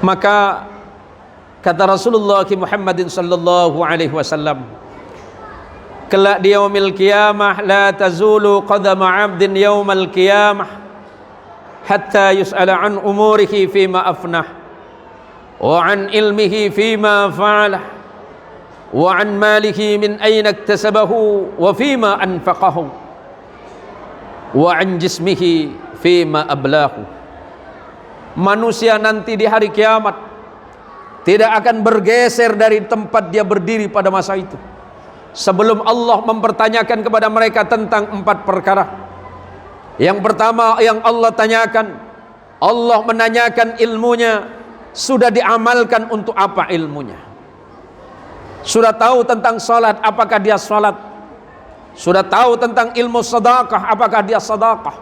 Maka kata Rasulullah Muhammadin sallallahu alaihi wasallam, kelak di yaumil qiyamah la tazulu qadama 'abdin yaumal qiyamah hatta yus'ala an umurihi fima afnah wa an ilmihi fima fa'alah wa an malihi min ayna iktasabahu wa fima anfaqahu wa an jismihi fima ablahu. Manusia nanti di hari kiamat tidak akan bergeser dari tempat dia berdiri pada masa itu sebelum Allah mempertanyakan kepada mereka tentang 4 perkara. Yang pertama yang Allah tanyakan, Allah menanyakan ilmunya, sudah diamalkan untuk apa ilmunya? Sudah tahu tentang salat, apakah dia salat? Sudah tahu tentang ilmu sedekah, apakah dia sedekah?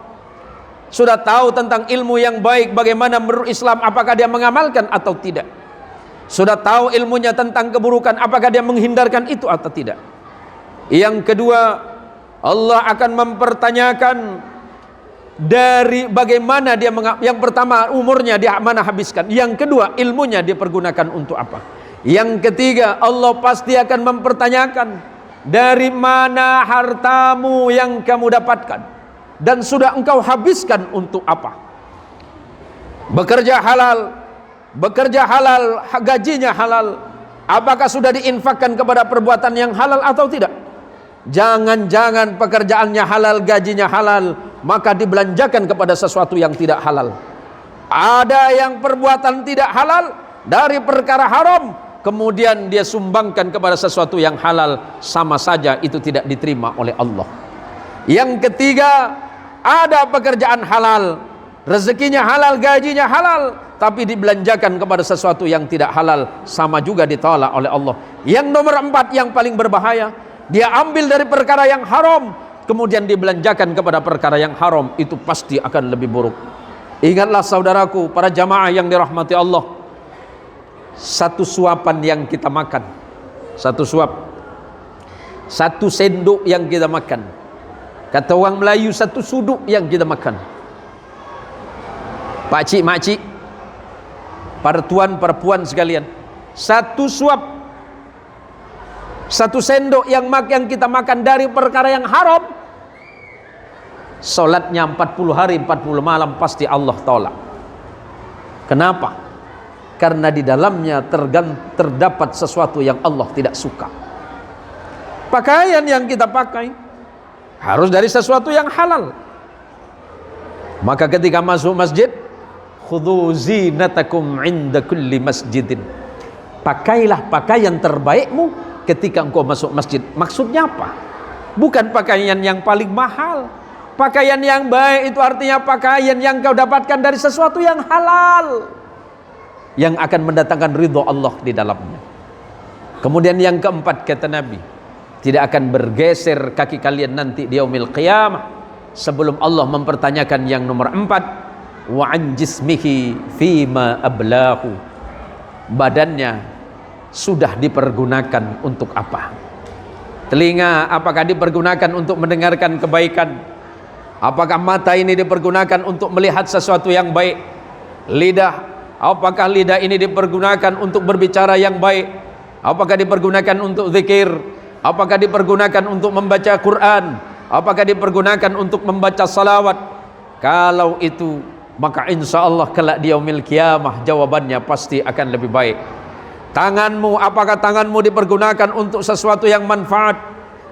Sudah tahu tentang ilmu yang baik bagaimana menurut Islam, apakah dia mengamalkan atau tidak? Sudah tahu ilmunya tentang keburukan, apakah dia menghindarkan itu atau tidak? Yang kedua, Allah akan mempertanyakan dari bagaimana dia yang pertama umurnya dia mana habiskan, yang kedua ilmunya dia pergunakan untuk apa, yang ketiga Allah pasti akan mempertanyakan dari mana hartamu yang kamu dapatkan dan sudah engkau habiskan untuk apa. Bekerja halal, gajinya halal, apakah sudah diinfakkan kepada perbuatan yang halal atau tidak? Jangan-jangan pekerjaannya halal, gajinya halal, maka dibelanjakan kepada sesuatu yang tidak halal. Ada yang perbuatan tidak halal dari perkara haram, kemudian dia sumbangkan kepada sesuatu yang halal, sama saja itu tidak diterima oleh Allah. Yang ketiga, ada pekerjaan halal, rezekinya halal, gajinya halal, tapi dibelanjakan kepada sesuatu yang tidak halal, sama juga ditolak oleh Allah. Yang nomor 4 yang paling berbahaya, dia ambil dari perkara yang haram, kemudian dibelanjakan kepada perkara yang haram, itu pasti akan lebih buruk. Ingatlah saudaraku, para jamaah yang dirahmati Allah, satu suapan yang kita makan, satu suap, satu sendok yang kita makan, kata orang Melayu satu suduk yang kita makan. Pakcik, makcik, para tuan, para puan sekalian, satu suap, satu sendok yang kita makan dari perkara yang haram, solatnya 40 hari 40 malam pasti Allah tolak. Kenapa? Karena di dalamnya terdapat sesuatu yang Allah tidak suka. Pakaian yang kita pakai harus dari sesuatu yang halal. Maka ketika masuk masjid, khudhu zinatakum inda kulli masjidin, pakailah pakaian terbaikmu ketika engkau masuk masjid. Maksudnya apa? Bukan pakaian yang paling mahal. Pakaian yang baik itu artinya pakaian yang kau dapatkan dari sesuatu yang halal, yang akan mendatangkan ridho Allah di dalamnya. Kemudian yang keempat kata Nabi, tidak akan bergeser kaki kalian nanti di yaumil qiyamah sebelum Allah mempertanyakan yang nomor 4, wa an jismihi fima ablahu, badannya sudah dipergunakan untuk apa? Telinga apakah dipergunakan untuk mendengarkan kebaikan? Apakah mata ini dipergunakan untuk melihat sesuatu yang baik? Lidah, apakah lidah ini dipergunakan untuk berbicara yang baik? Apakah dipergunakan untuk zikir? Apakah dipergunakan untuk membaca Quran? Apakah dipergunakan untuk membaca salawat? Kalau itu, maka insya Allah kelak di yaumil qiyamah jawabannya pasti akan lebih baik. Tanganmu, apakah tanganmu dipergunakan untuk sesuatu yang manfaat?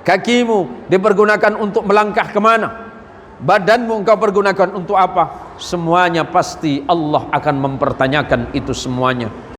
Kakimu dipergunakan untuk melangkah kemana? Badanmu engkau pergunakan untuk apa? Semuanya pasti Allah akan mempertanyakan itu semuanya.